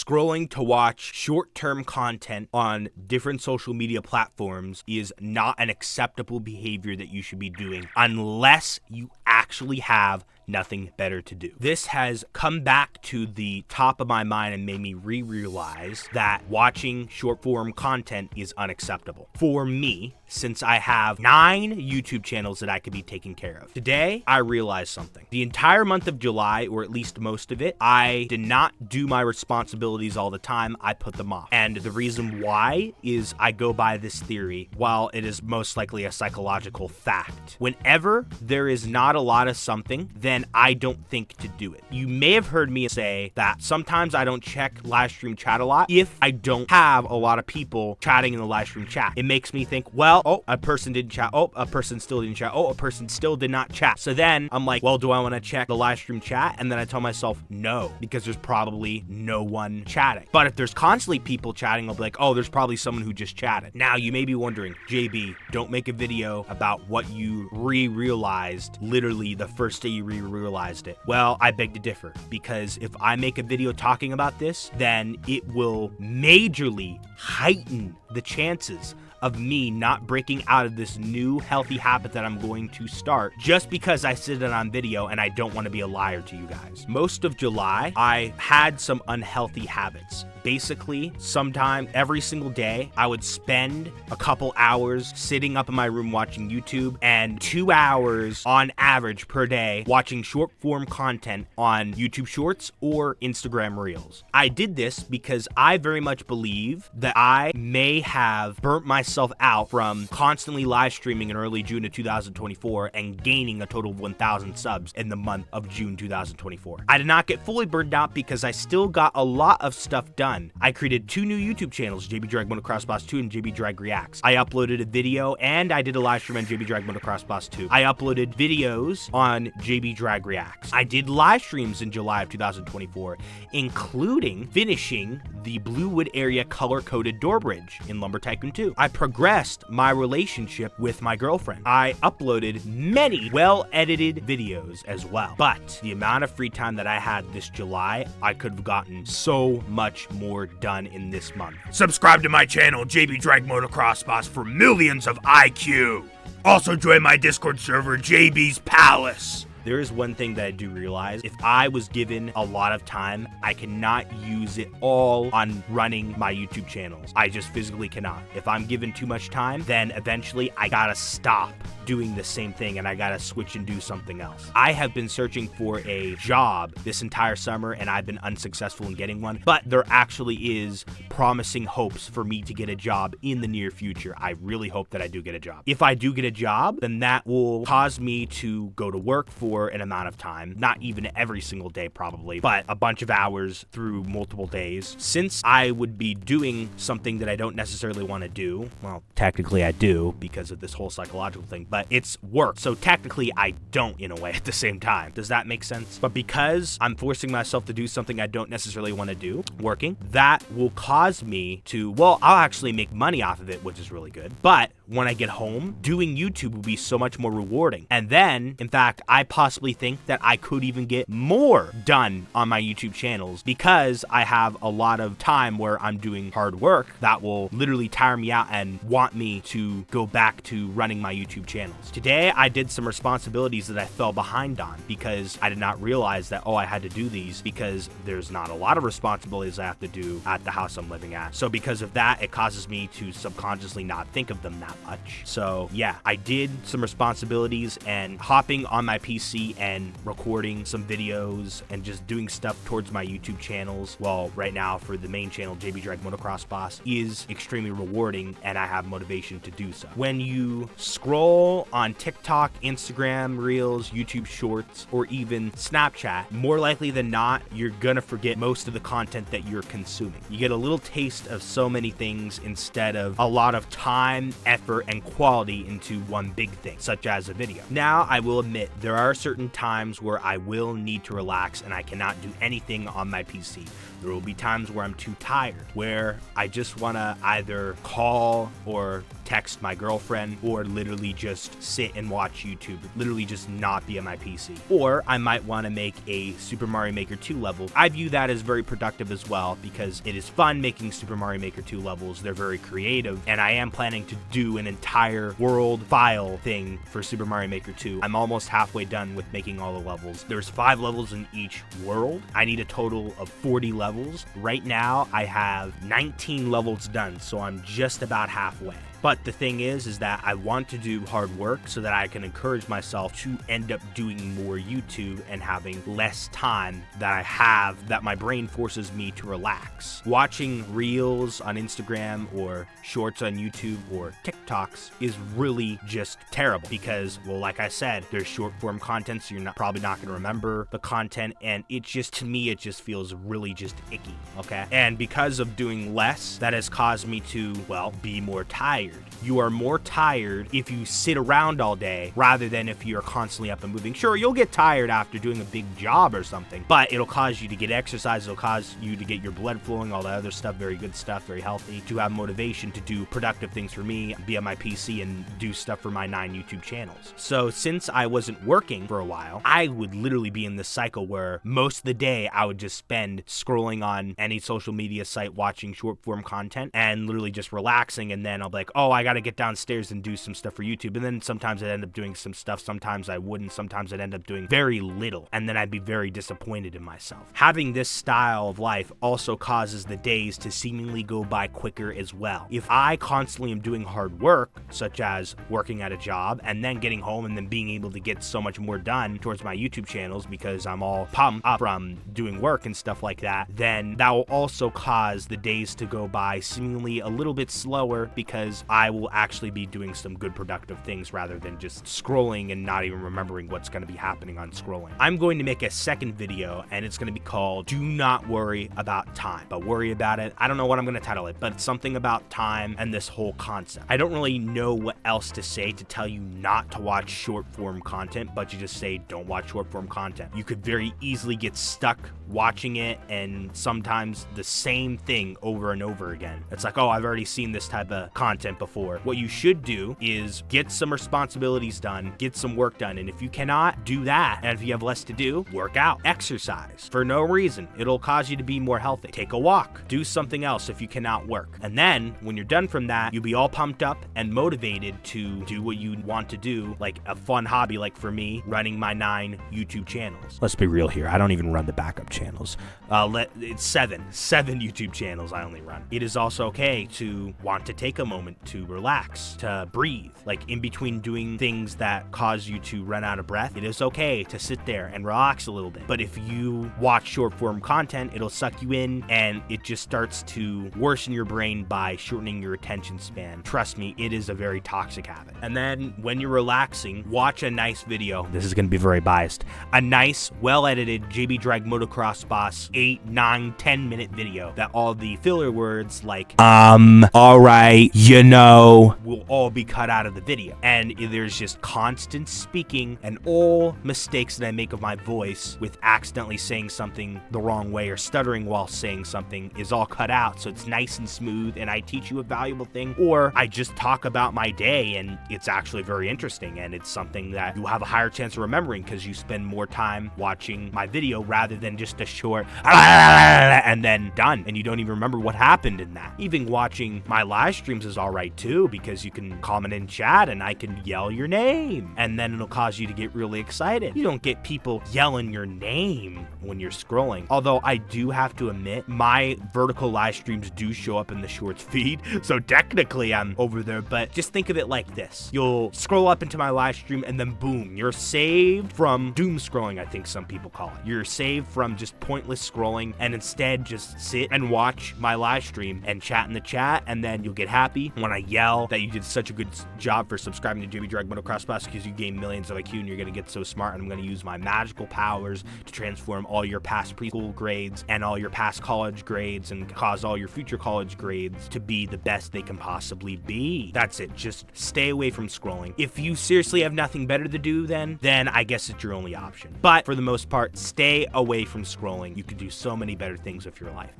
Scrolling to watch short-term content on different social media platforms is not an acceptable behavior that you should be doing unless you actually have nothing better to do. This has come back to the top of my mind and made me realize that watching short form content is unacceptable for me, since I have 9 YouTube channels that I could be taking care of. Today, I realized something. The entire month of July, or at least most of it, I did not do my responsibilities all the time. I put them off. And the reason why is I go by this theory, while it is most likely a psychological fact. Whenever there is not a lot of something, then I don't think to do it. You may have heard me say that sometimes I don't check live stream chat a lot if I don't have a lot of people chatting in the live stream chat. It makes me think, well, oh, a person didn't chat. Oh, a person still didn't chat. Oh, a person still did not chat. So then I'm like, well, do I want to check the live stream chat? And then I tell myself no, because there's probably no one chatting. But if there's constantly people chatting, I'll be like, oh, there's probably someone who just chatted. Now you may be wondering, JB, don't make a video about what you realized literally the first day you realized it. Well, I beg to differ, because if I make a video talking about this, then it will majorly heighten the chances of me not breaking out of this new healthy habit that I'm going to start just because I said it on video and I don't want to be a liar to you guys. Most of July, I had some unhealthy habits. Basically, sometime every single day, I would spend a couple hours sitting up in my room watching YouTube and 2 hours on average per day watching short form content on YouTube Shorts or Instagram Reels. I did this because I very much believe that I may have burnt myself out from constantly live streaming in early June of 2024 and gaining a total of 1,000 subs in the month of June 2024. I did not get fully burned out because I still got a lot of stuff done. I created 2 new YouTube channels, JB dragmotoxboss 2 and JB Drag Reacts. I uploaded a video and I did a live stream on JB dragmotoxboss 2. I uploaded videos on JB Drag Reacts. I did live streams in July of 2024, including finishing the Bluewood area color-coded door bridge in Lumber Tycoon 2. I progressed my relationship with my girlfriend. I uploaded many well-edited videos as well. But the amount of free time that I had this July, I could have gotten so much more done in this month. Subscribe to my channel, JB dragmotoxboss, for millions of IQ. Also join my Discord server, JB's Palace. There is one thing that I do realize. If I was given a lot of time, I cannot use it all on running my YouTube channels. I just physically cannot. If I'm given too much time, then eventually I gotta stop doing the same thing and I gotta switch and do something else. I have been searching for a job this entire summer and I've been unsuccessful in getting one, but there actually is promising hopes for me to get a job in the near future. I really hope that I do get a job. If I do get a job, then that will cause me to go to work for an amount of time, not even every single day probably, but a bunch of hours through multiple days. Since I would be doing something that I don't necessarily want to do, well, technically I do because of this whole psychological thing, but it's work. So technically I don't, in a way, at the same time. Does that make sense? But because I'm forcing myself to do something I don't necessarily want to do, working, that will cause me to, well, I'll actually make money off of it, which is really good. But when I get home, doing YouTube will be so much more rewarding. And then, in fact, I possibly think that I could even get more done on my YouTube channels because I have a lot of time where I'm doing hard work that will literally tire me out and want me to go back to running my YouTube channels. Today, I did some responsibilities that I fell behind on because I did not realize that, oh, I had to do these because there's not a lot of responsibilities I have to do at the house I'm living at. So because of that, it causes me to subconsciously not think of them that much. So yeah, I did some responsibilities and hopping on my PC and recording some videos and just doing stuff towards my YouTube channels. Well, right now for the main channel, JB dragmotoxboss, is extremely rewarding and I have motivation to do so. When you scroll on TikTok, Instagram Reels, YouTube Shorts, or even Snapchat, more likely than not, you're gonna forget most of the content that you're consuming. You get a little taste of so many things instead of a lot of time, effort, effort and quality into one big thing, such as a video. Now, I will admit, there are certain times where I will need to relax and I cannot do anything on my PC. There will be times where I'm too tired, where I just want to either call or text my girlfriend or literally just sit and watch YouTube, literally just not be on my PC. Or I might want to make a Super Mario Maker 2 level. I view that as very productive as well because it is fun making Super Mario Maker 2 levels. They're very creative, and I am planning to do an entire world file thing for Super Mario Maker 2. I'm almost halfway done with making all the levels. There's 5 levels in each world. I need a total of 40 levels. Right now, I have 19 levels done, so I'm just about halfway. But the thing is that I want to do hard work so that I can encourage myself to end up doing more YouTube and having less time that my brain forces me to relax. Watching reels on Instagram or shorts on YouTube or TikToks is really just terrible because, well, like I said, there's short form content, so you're probably not going to remember the content, and it just, to me, it just feels really just icky, okay? And because of doing less, that has caused me to, well, be more tired. You are more tired if you sit around all day rather than if you're constantly up and moving. Sure, you'll get tired after doing a big job or something, but it'll cause you to get exercise, it'll cause you to get your blood flowing, all that other stuff, very good stuff, very healthy, to have motivation to do productive things for me, be on my PC and do stuff for my 9 YouTube channels. So since I wasn't working for a while, I would literally be in this cycle where most of the day I would just spend scrolling on any social media site watching short form content and literally just relaxing, and then I'll be like, oh, I gotta get downstairs and do some stuff for YouTube. And then sometimes I'd end up doing some stuff, sometimes I wouldn't, sometimes I'd end up doing very little, and then I'd be very disappointed in myself. Having this style of life also causes the days to seemingly go by quicker as well. If I constantly am doing hard work, such as working at a job and then getting home and then being able to get so much more done towards my YouTube channels because I'm all pumped up from doing work and stuff like that, then that will also cause the days to go by seemingly a little bit slower because I will actually be doing some good productive things rather than just scrolling and not even remembering what's going to be happening on scrolling. I'm going to make a second video and it's going to be called Do Not Worry About Time. But worry about it, I don't know what I'm going to title it, but it's something about time and this whole concept. I don't really know what else to say to tell you not to watch short form content, but you just say don't watch short form content. You could very easily get stuck watching it and sometimes the same thing over and over again. It's like, oh, I've already seen this type of content before. What you should do is get some responsibilities done, get some work done, and if you cannot do that, and if you have less to do, work out, exercise for no reason. It'll cause you to be more healthy. Take a walk, do something else if you cannot work. And then when you're done from that, you'll be all pumped up and motivated to do what you want to do, like a fun hobby, like for me, running my 9 YouTube channels. Let's be real here. I don't even run the backup channels. It's seven YouTube channels I only run. It is also okay to want to take a moment to relax, to breathe, like in between doing things that cause you to run out of breath. It is okay to sit there and relax a little bit. But if you watch short form content, it'll suck you in and it just starts to worsen your brain by shortening your attention span. Trust me, it is a very toxic habit. And then when you're relaxing, watch a nice video. This is going to be very biased. A nice, well-edited JB dragmotoxboss 8, 9, 10-minute video that all the filler words like, all right, you know, will all be cut out of the video. And there's just constant speaking and all mistakes that I make of my voice with accidentally saying something the wrong way or stuttering while saying something is all cut out. So it's nice and smooth and I teach you a valuable thing, or I just talk about my day and it's actually very interesting and it's something that you have a higher chance of remembering because you spend more time watching my video rather than just a short and then done and you don't even remember what happened in that. Even watching my live streams is all right too because you can comment in chat and I can yell your name and then it'll cause you to get really excited. You don't get people yelling your name when you're scrolling. Although I do have to admit, my vertical live streams do show up in the shorts feed, so technically I'm over there, but just think of it like this. You'll scroll up into my live stream and then boom, you're saved from doom scrolling, I think some people call it. You're saved from just pointless scrolling and instead just sit and watch my live stream and chat in the chat, and then you'll get happy when I yell tell that you did such a good job for subscribing to Jimmy Dragmotoxboss because you gained millions of IQ and you're going to get so smart, and I'm going to use my magical powers to transform all your past preschool grades and all your past college grades and cause all your future college grades to be the best they can possibly be. That's it. Just stay away from scrolling. If you seriously have nothing better to do then I guess it's your only option. But for the most part, stay away from scrolling. You can do so many better things with your life.